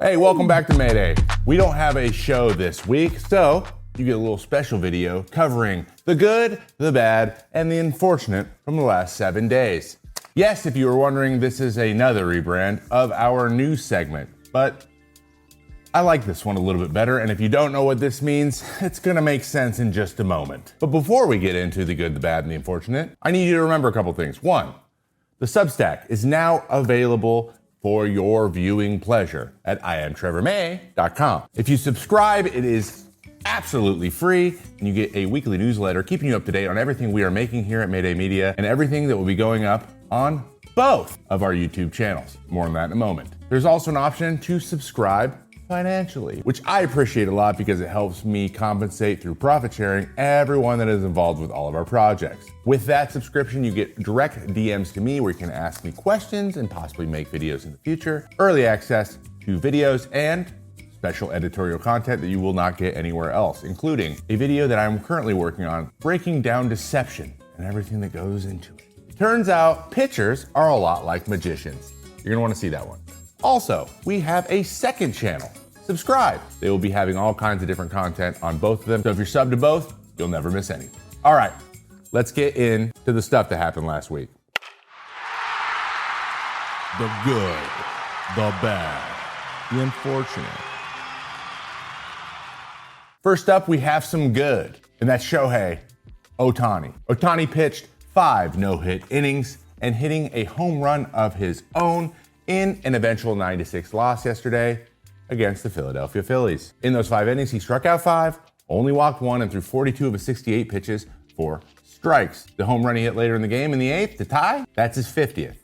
Hey, welcome back to Mayday. We don't have a show this week, so you get a little special video covering the good, the bad, and the unfortunate from the last 7 days. Yes, if you were wondering, this is another rebrand of our news segment, but I like this one a little bit better, and if you don't know what this means, it's gonna make sense in just a moment. But before we get into the good, the bad, and the unfortunate, I need you to remember a couple things. One, the Substack is now available for your viewing pleasure at IamTrevorMay.com. If you subscribe, it is absolutely free, and you get a weekly newsletter keeping you up to date on everything we are making here at Mayday Media and everything that will be going up on both of our YouTube channels. More on that in a moment. There's also an option to subscribe financially, which I appreciate a lot because it helps me compensate through profit sharing everyone that is involved with all of our projects. With that subscription, you get direct DMs to me where you can ask me questions and possibly make videos in the future, early access to videos, and special editorial content that you will not get anywhere else, including a video that I'm currently working on breaking down deception and everything that goes into it. Turns out pitchers are a lot like magicians. You're gonna wanna see that one. Also, we have a second channel. Subscribe. They will be having all kinds of different content on both of them. So if you're subbed to both, you'll never miss any. All right, let's get into the stuff that happened last week. The good, the bad, the unfortunate. First up, we have some good, and that's Shohei Ohtani. Ohtani pitched 5 no-hit innings and hitting a home run of his own in an eventual 9-6 loss yesterday against the Philadelphia Phillies. In those 5 innings, he struck out 5, only walked 1, and threw 42 of his 68 pitches for strikes. The home run he hit later in the game in the 8th to tie, that's his 50th.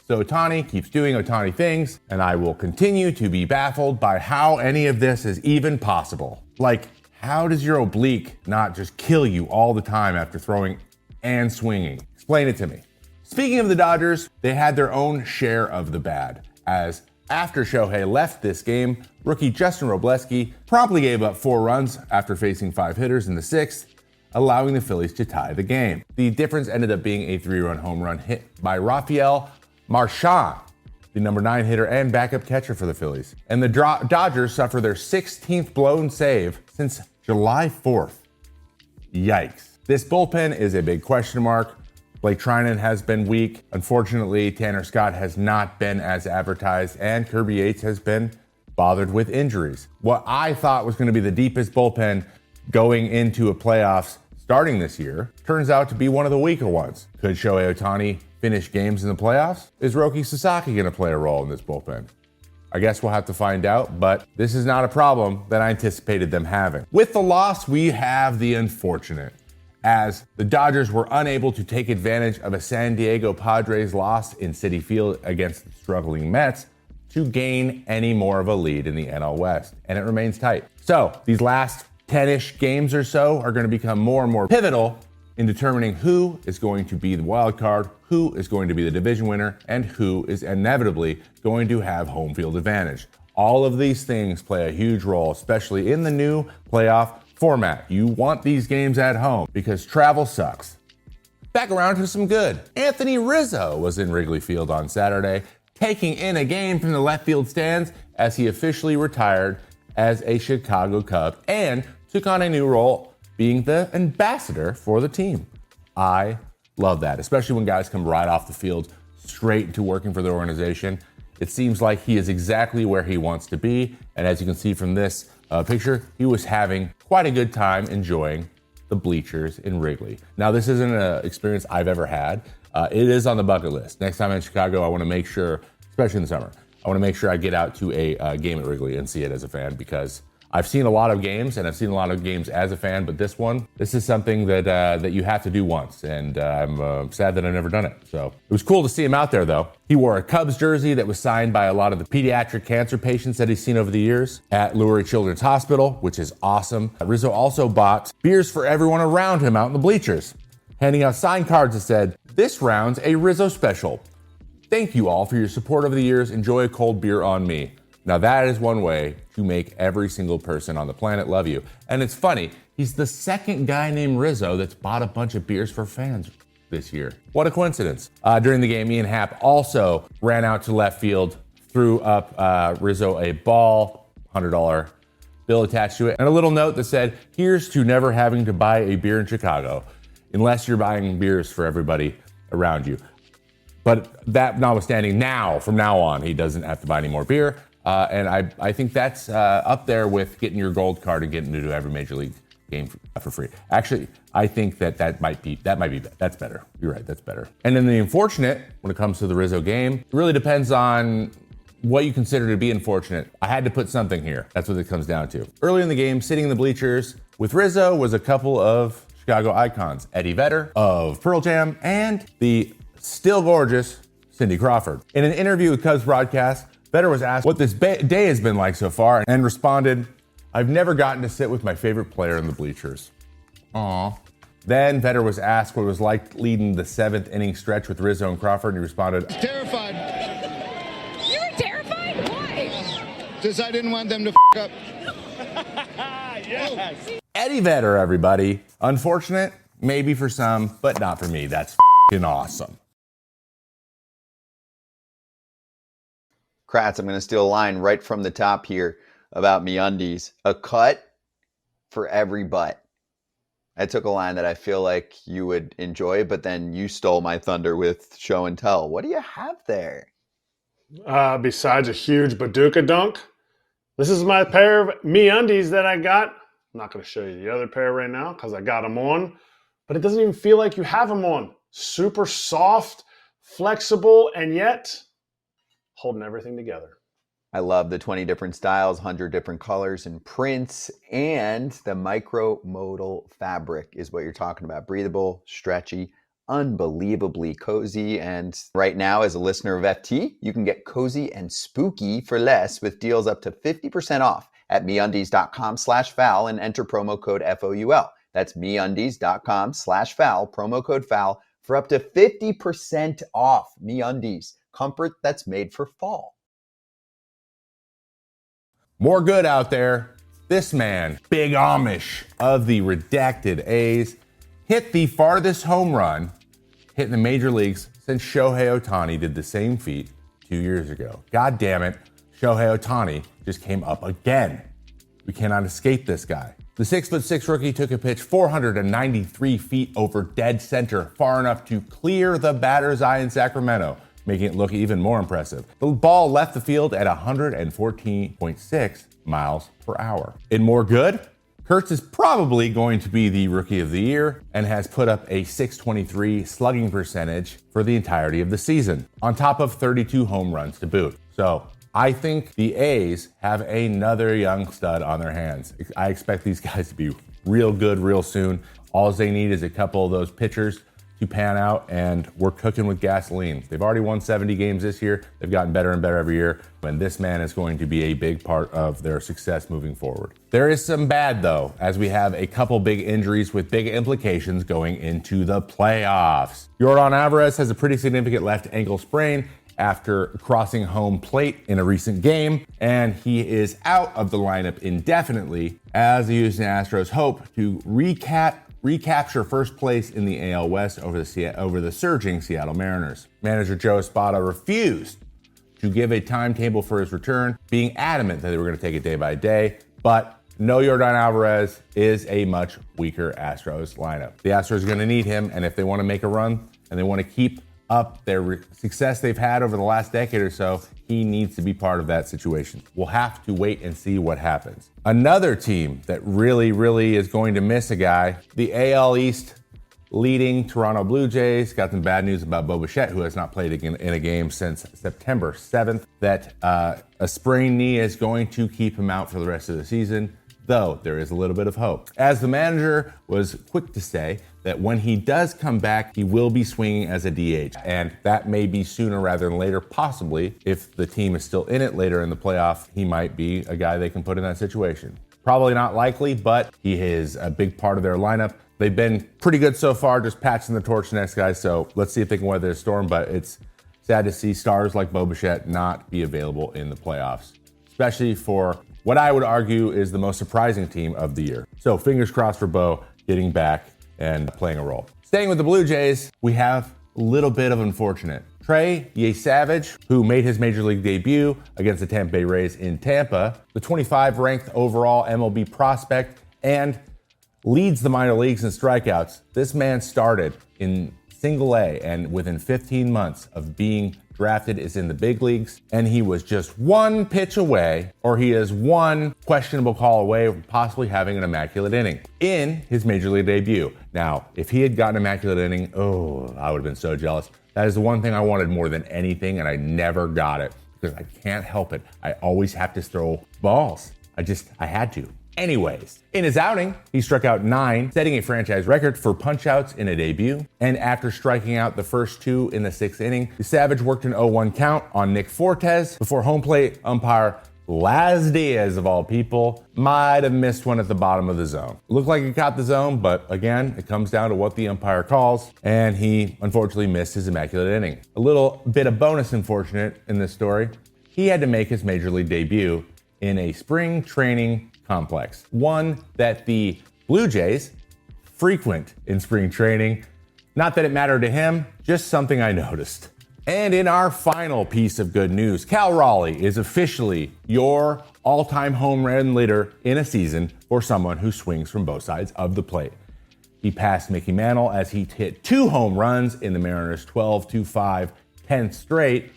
So Ohtani keeps doing Ohtani things, and I will continue to be baffled by how any of this is even possible. Like, how does your oblique not just kill you all the time after throwing and swinging? Explain it to me. Speaking of the Dodgers, they had their own share of the bad, as after Shohei left this game, rookie Justin Wrobleski promptly gave up 4 runs after facing 5 hitters in the 6th, allowing the Phillies to tie the game. The difference ended up being a 3-run home run hit by Rafael Marchand, the number 9 hitter and backup catcher for the Phillies. And the Dodgers suffer their 16th blown save since July 4th. Yikes. This bullpen is a big question mark. Blake Trinan has been weak. Unfortunately, Tanner Scott has not been as advertised, and Kirby Yates has been bothered with injuries. What I thought was going to be the deepest bullpen going into a playoffs starting this year turns out to be one of the weaker ones. Could Shohei Ohtani finish games in the playoffs? Is Roki Sasaki going to play a role in this bullpen? I guess we'll have to find out, but this is not a problem that I anticipated them having. With the loss, we have the unfortunate, as the Dodgers were unable to take advantage of a San Diego Padres loss in Citi Field against the struggling Mets to gain any more of a lead in the NL West, and it remains tight. So these last 10-ish games or so are going to become more and more pivotal in determining who is going to be the wild card, who is going to be the division winner, and who is inevitably going to have home field advantage. All of these things play a huge role, especially in the new playoff format. You want these games at home because travel sucks. Back around to some good. Anthony Rizzo was in Wrigley Field on Saturday, taking in a game from the left field stands as he officially retired as a Chicago Cub and took on a new role being the ambassador for the team. I love that, especially when guys come right off the field straight into working for the organization. It seems like he is exactly where he wants to be, and as you can see from this picture, he was having quite a good time enjoying the bleachers in Wrigley. Now, this isn't an experience I've ever had. It is on the bucket list. Next time I'm in Chicago, I want to make sure, especially in the summer, I want to make sure I get out to a game at Wrigley and see it as a fan, because I've seen a lot of games, and I've seen a lot of games as a fan, but this is something that you have to do once, and I'm sad that I've never done it. So it was cool to see him out there, though. He wore a Cubs jersey that was signed by a lot of the pediatric cancer patients that he's seen over the years at Lurie Children's Hospital, which is awesome. Rizzo also bought beers for everyone around him out in the bleachers, handing out signed cards that said, "This round's a Rizzo special. Thank you all for your support over the years. Enjoy a cold beer on me." Now that is one way to make every single person on the planet love you. And it's funny, he's the second guy named Rizzo that's bought a bunch of beers for fans this year. What a coincidence. During the game, Ian Happ also ran out to left field threw up Rizzo a ball, $100 bill attached to it, and a little note that said, "Here's to never having to buy a beer in Chicago, unless you're buying beers for everybody around you." But that notwithstanding, from now on, he doesn't have to buy any more beer. And I think that's up there with getting your gold card and getting to do every major league game for free. Actually, I think that's better. You're right, that's better. And then the unfortunate, when it comes to the Rizzo game, it really depends on what you consider to be unfortunate. I had to put something here. That's what it comes down to. Early in the game, sitting in the bleachers with Rizzo was a couple of Chicago icons, Eddie Vedder of Pearl Jam and the still gorgeous Cindy Crawford. In an interview with Cubs broadcast, Vedder was asked what this day has been like so far and responded, "I've never gotten to sit with my favorite player in the bleachers." Aww. Then Vedder was asked what it was like leading the 7th inning stretch with Rizzo and Crawford, and he responded, "Terrified." You were terrified? Why? Because I didn't want them to up. Yes. Eddie Vedder, everybody. Unfortunate, maybe for some, but not for me. That's awesome. Kratz, I'm going to steal a line right from the top here about MeUndies. A cut for every butt. I took a line that I feel like you would enjoy, but then you stole my thunder with show and tell. What do you have there? Besides a huge Baduka dunk, this is my pair of MeUndies that I got. I'm not going to show you the other pair right now because I got them on, but it doesn't even feel like you have them on. Super soft, flexible, and yet holding everything together. I love the 20 different styles, 100 different colors and prints, and the micro-modal fabric is what you're talking about. Breathable, stretchy, unbelievably cozy. And right now, as a listener of FT, you can get cozy and spooky for less with deals up to 50% off at MeUndies.com/foul and enter promo code FOUL. That's MeUndies.com/foul, promo code FOUL for up to 50% off. MeUndies, comfort that's made for fall. More good out there. This man, Big Amish of the redacted A's, hit the farthest home run hit in the major leagues since Shohei Ohtani did the same feat 2 years ago. God damn it, Shohei Ohtani just came up again. We cannot escape this guy. The 6'6" rookie took a pitch 493 feet over dead center, far enough to clear the batter's eye in Sacramento, making it look even more impressive. The ball left the field at 114.6 miles per hour. In more good, Kurtz is probably going to be the Rookie of the Year and has put up a .623 slugging percentage for the entirety of the season, on top of 32 home runs to boot. So I think the A's have another young stud on their hands. I expect these guys to be real good real soon. All they need is a couple of those pitchers to pan out, and we're cooking with gasoline. They've already won 70 games this year. They've gotten better and better every year, and this man is going to be a big part of their success moving forward. There is some bad, though, as we have a couple big injuries with big implications going into the playoffs. Yordan Alvarez has a pretty significant left ankle sprain after crossing home plate in a recent game, and he is out of the lineup indefinitely as the Houston Astros hope to recapture first place in the AL West over the surging Seattle Mariners. Manager Joe Espada refused to give a timetable for his return, being adamant that they were going to take it day by day, but no Yordan Alvarez is a much weaker Astros lineup. The Astros are going to need him, and if they want to make a run and they want to keep up their success they've had over the last decade or so, he needs to be part of that situation. We'll have to wait and see what happens. Another team that really is going to miss a guy, the AL East leading Toronto Blue Jays, got some bad news about Bo Bichette, who has not played in a game since September 7th, that a sprained knee is going to keep him out for the rest of the season, though there is a little bit of hope. As the manager was quick to say that when he does come back, he will be swinging as a DH, and that may be sooner rather than later. Possibly, if the team is still in it later in the playoff, he might be a guy they can put in that situation. Probably not likely, but he is a big part of their lineup. They've been pretty good so far, just passing the torch to the next guy, so let's see if they can weather the storm, but it's sad to see stars like Bo Bichette not be available in the playoffs, especially for what I would argue is the most surprising team of the year. So fingers crossed for Bo getting back and playing a role. Staying with the Blue Jays, we have little bit of unfortunate. Trey Yesavage, who made his major league debut against the Tampa Bay Rays in Tampa, the 25 ranked overall MLB prospect and leads the minor leagues in strikeouts. This man started in Single A and within 15 months of being drafted is in the big leagues, and he was just one pitch away, or he is one questionable call away from possibly having an immaculate inning in his major league debut. Now, if he had gotten an immaculate inning, I would have been so jealous. That is the one thing I wanted more than anything, and I never got it because I can't help it. I always have to throw balls. I had to. Anyways, in his outing, he struck out 9, setting a franchise record for punch-outs in a debut. And after striking out the first 2 in the 6th inning, Savage worked an 0-1 count on Nick Fortes before home plate umpire Laz Diaz, of all people, might have missed one at the bottom of the zone. Looked like he caught the zone, but again, it comes down to what the umpire calls, and he unfortunately missed his immaculate inning. A little bit of bonus unfortunate in this story, he had to make his major league debut in a spring training complex, one that the Blue Jays frequent in spring training. Not that it mattered to him, just something I noticed. And in our final piece of good news, Cal Raleigh is officially your all-time home run leader in a season for someone who swings from both sides of the plate. He passed Mickey Mantle as he hit 2 home runs in the Mariners' 12-5 10th straight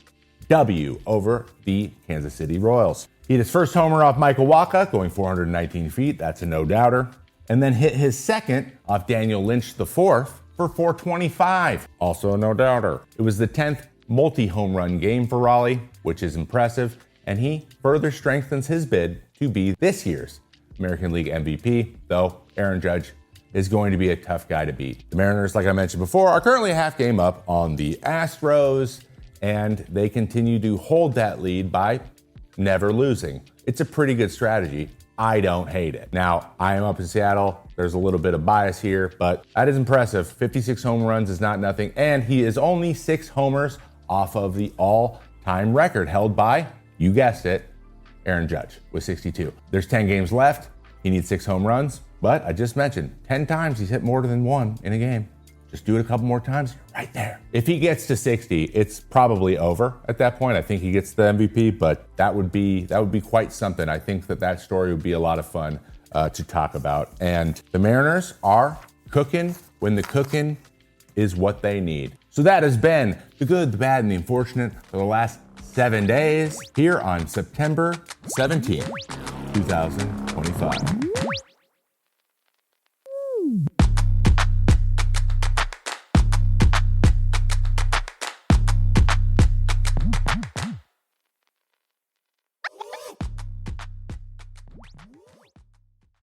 W over the Kansas City Royals. He hit his first homer off Michael Wacha, going 419 feet. That's a no-doubter. And then hit his second off Daniel Lynch IV for 425. Also a no-doubter. It was the 10th multi-home run game for Raleigh, which is impressive. And he further strengthens his bid to be this year's American League MVP, though Aaron Judge is going to be a tough guy to beat. The Mariners, like I mentioned before, are currently a half game up on the Astros, and they continue to hold that lead by never losing. It's a pretty good strategy. I don't hate it. Now, I am up in Seattle. There's a little bit of bias here, but that is impressive. 56 home runs is not nothing, and he is only 6 homers off of the all-time record held by, you guessed it, Aaron Judge with 62. There's 10 games left. He needs 6 home runs, but I just mentioned 10 times he's hit more than 1 in a game. Just do it a couple more times, right there. If he gets to 60, it's probably over at that point. I think he gets the MVP, but that would be quite something. I think that story would be a lot of fun to talk about. And the Mariners are cooking when the cooking is what they need. So that has been the good, the bad, and the unfortunate for the last 7 days here on September 17th, 2025.